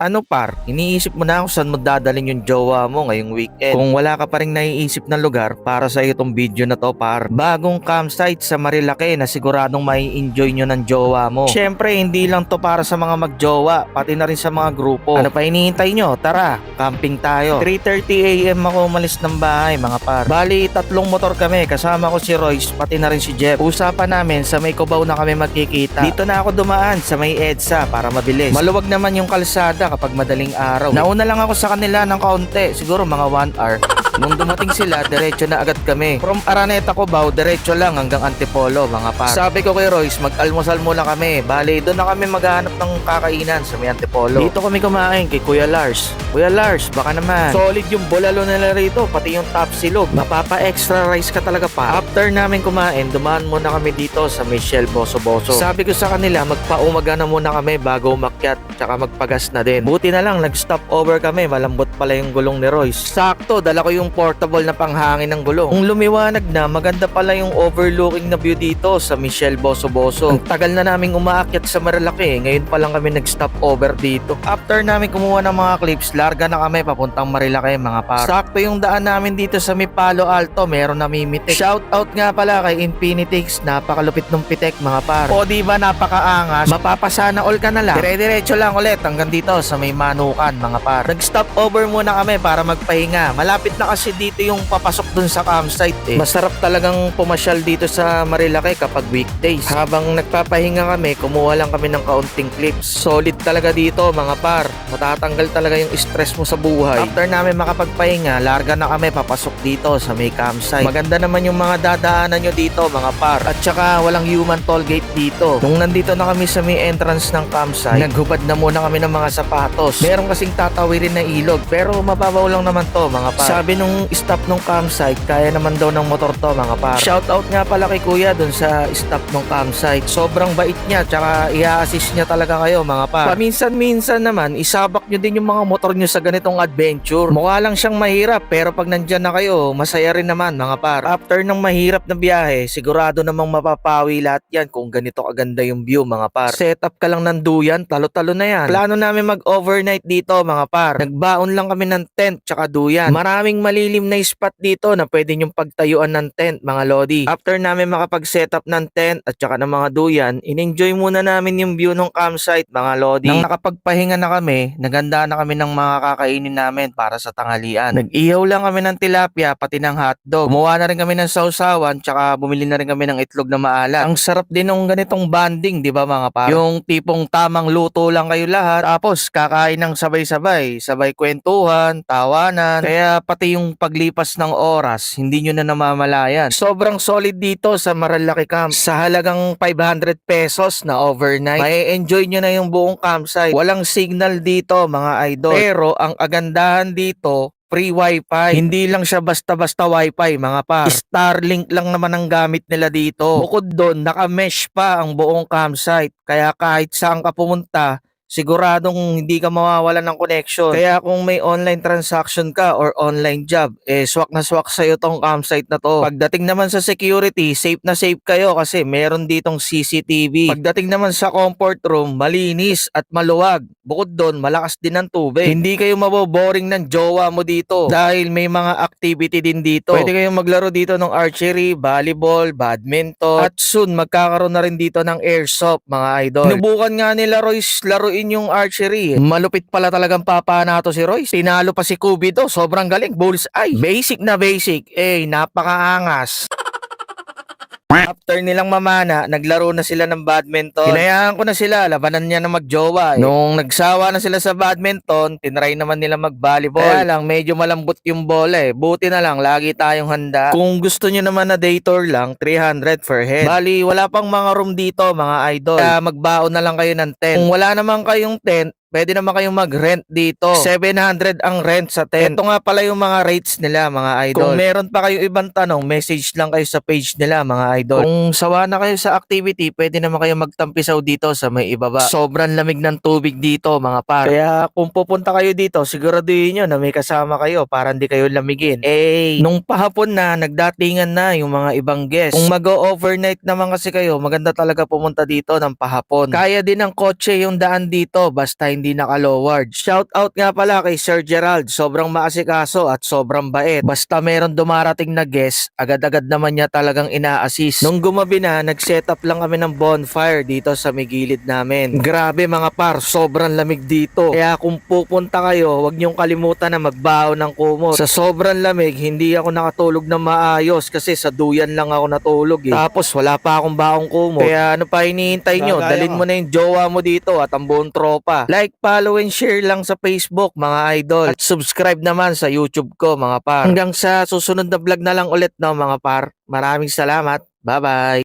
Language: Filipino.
Ano par, iniisip mo na kung saan mo dadalhin yung jowa mo ngayong weekend. Kung wala ka pa rin naiisip na lugar para sa itong video na to par, bagong campsite sa Marilake na siguradong mai enjoy nyo ng jowa mo. Syempre hindi lang to para sa mga magjowa, pati na rin sa mga grupo. Ano pa hinihintay nyo? Tara, camping tayo. 3:30 AM ako umalis ng bahay mga par. Bali, 3 motor kami, kasama ko si Royce, pati na rin si Jeff. Usapan namin sa may Cubao na kami magkikita. Dito na ako dumaan sa may EDSA para mabilis. Maluwag naman yung kalsada kapag madaling araw. Nauna lang ako sa kanila ng kaunti, siguro mga 1 hour. Nung dumating sila, diretso na agad kami. From Araneta, Cubao, diretso lang hanggang Antipolo, mga par. Sabi ko kay Royce, mag-almusal muna kami. Bale, doon na kami maghahanap ng kakainan sa may Antipolo. Dito kami kumain kay Kuya Lars. Kuya Lars, baka naman. Solid yung bulalo nila rito, pati yung top silog. Mapapa-extra rice ka talaga pa. After namin kumain, dumaan muna kami dito sa Michelle Boso Boso. Sabi ko sa kanila, magpaumaga na muna kami bago umakyat, tsaka magpagas na din. Buti na lang, nag-stop over kami. Malambot pala yung gulong ni Royce. Sakto, dala ko yung portable na panghangin ng gulong. Kung lumiwanag na, maganda pala yung overlooking na view dito sa Michelle Boso Boso. Ang tagal na naming umaakyat sa Marilake, ngayon pa lang kami nag-stop over dito. After namin kumuha ng mga clips, larga na kami papuntang Marilake mga par. Sakto yung daan namin dito sa may Palo Alto, meron namimitik. Shout out nga pala kay Infinitix, napakalupit ng pitek mga par. O diba napakaangas, mapapasana all ka na lang. Dire-diretso lang ulit hanggang dito sa may Manukan mga par. Nag-stop over muna kami para magpahinga. Malapit na kasi dito yung papasok dun sa campsite eh. Masarap talagang pumasyal dito sa Marilake kapag weekdays. Habang nagpapahinga kami, kumuha lang kami ng kaunting clips. Solid talaga dito mga par. Matatanggal talaga yung stress mo sa buhay. After namin makapagpahinga, larga na kami papasok dito sa may campsite. Maganda naman yung mga dadaanan nyo dito mga par. At saka walang human toll gate dito. Nung nandito na kami sa may entrance ng campsite, naghubad na muna kami ng mga sapatos. Meron kasing tatawirin na ilog, pero mababaw lang naman to mga par. Sabi nung stop nung campsite, kaya naman daw ng motor to mga par. Shoutout nga pala kay kuya dun sa stop nung campsite. Sobrang bait niya, tsaka i-assist niya talaga kayo mga par. Paminsan-minsan naman, isabak nyo din yung mga motor nyo sa ganitong adventure. Mukha lang siyang mahirap, pero pag nandyan na kayo, masaya rin naman mga par. After ng mahirap na biyahe, sigurado namang mapapawi lahat yan kung ganito kaganda yung view mga par. Setup ka lang ng duyan, talo-talo na yan. Plano namin mag-overnight dito mga par. Nagbaon lang kami ng tent tsaka duyan. Maraming malilim na spot dito na pwede nyong pagtayuan ng tent mga lodi. After namin makapag-setup ng tent at tsaka ng mga duyan, in-enjoy muna namin yung view ng campsite mga lodi. Nang nakapagpahinga na kami, naganda na kami ng mga kakainin namin para sa tanghalian. Nag-ihaw lang kami ng tilapia pati ng hotdog. Gumawa na rin kami ng sausawan tsaka bumili na rin kami ng itlog na maalat. Ang sarap din ng ganitong banding, di ba mga par? Yung tipong tamang luto lang kayo lahat, tapos kakain ng sabay-sabay, sabay kwentuhan, tawanan, kaya pati yung paglipas ng oras, hindi nyo na namamalayan. Sobrang solid dito sa Marilake Camp. Sa halagang 500 pesos na overnight, may enjoy nyo na yung buong campsite. Walang signal dito mga idol. Pero ang agandahan dito, free wifi. Hindi lang siya basta-basta wifi mga par. Starlink lang naman ang gamit nila dito. Bukod doon, naka-mesh pa ang buong campsite. Kaya kahit saan ka pumunta, siguradong hindi ka mawawalan ng connection. Kaya kung may online transaction ka or online job, swak na swak sa'yo tong campsite na to. Pagdating naman sa security, safe na safe kayo kasi meron ditong CCTV. Pagdating naman sa comfort room, malinis at maluwag. Bukod doon, malakas din ang tubig. Hindi kayo maboboring ng jowa mo dito dahil may mga activity din dito. Pwede kayong maglaro dito ng archery, volleyball, badminton, at soon magkakaroon na rin dito ng airsoft mga idol. Sinubukan nga nila Royce laruin yung archery. Malupit pala talagang papanato si Royce. Tinalo pa si Cubido, sobrang galing, bullseye. Basic na basic, napakaangas. After nilang mamana, naglaro na sila ng badminton. Hinayaan ko na sila, labanan niya na magjowa. Nung nagsawa na sila sa badminton, tinry naman nila mag-volleyball. Kaya lang, medyo malambot yung bola Buti na lang, lagi tayong handa. Kung gusto nyo naman na day tour lang, 300 per head. Bali, wala pang mga room dito, mga idol. Kaya magbaon na lang kayo ng tent. Kung wala naman kayong tent, pwede naman kayong mag-rent dito. 700 ang rent sa tent. Ito nga pala yung mga rates nila mga idol. Kung meron pa kayong ibang tanong, message lang kayo sa page nila mga idol. Kung sawa na kayo sa activity, pwede naman kayo magtampisaw dito sa may ibaba. Sobrang lamig ng tubig dito mga par. Kaya kung pupunta kayo dito, siguraduhin nyo na may kasama kayo para hindi kayo lamigin. Nung pahapon na, nagdatingan na yung mga ibang guests. Kung mag-overnight naman kasi kayo, maganda talaga pumunta dito ng pahapon. Kaya din ng kotse yung daan dito, basta hindi hindi naka-lowered. Shoutout nga pala kay Sir Gerald, sobrang maasikaso at sobrang bait. Basta meron dumarating na guest, agad-agad naman niya talagang ina-assist. Nung gumabi na, nag-set up lang kami ng bonfire dito sa may gilid namin. Grabe mga par, sobrang lamig dito. Kaya kung pupunta kayo, huwag niyong kalimutan na magbaon ng kumot. Sa sobrang lamig, hindi ako nakatulog na maayos kasi sa duyan lang ako natulog eh. Tapos wala pa akong baong kumot. Kaya ano pa hinihintay nyo? Dalhin mo na yung jowa mo dito at ang buong tropa. Like, follow and share lang sa Facebook mga idol. At subscribe naman sa YouTube ko mga par. Hanggang sa susunod na vlog na lang ulit no mga par. Maraming salamat. Bye bye.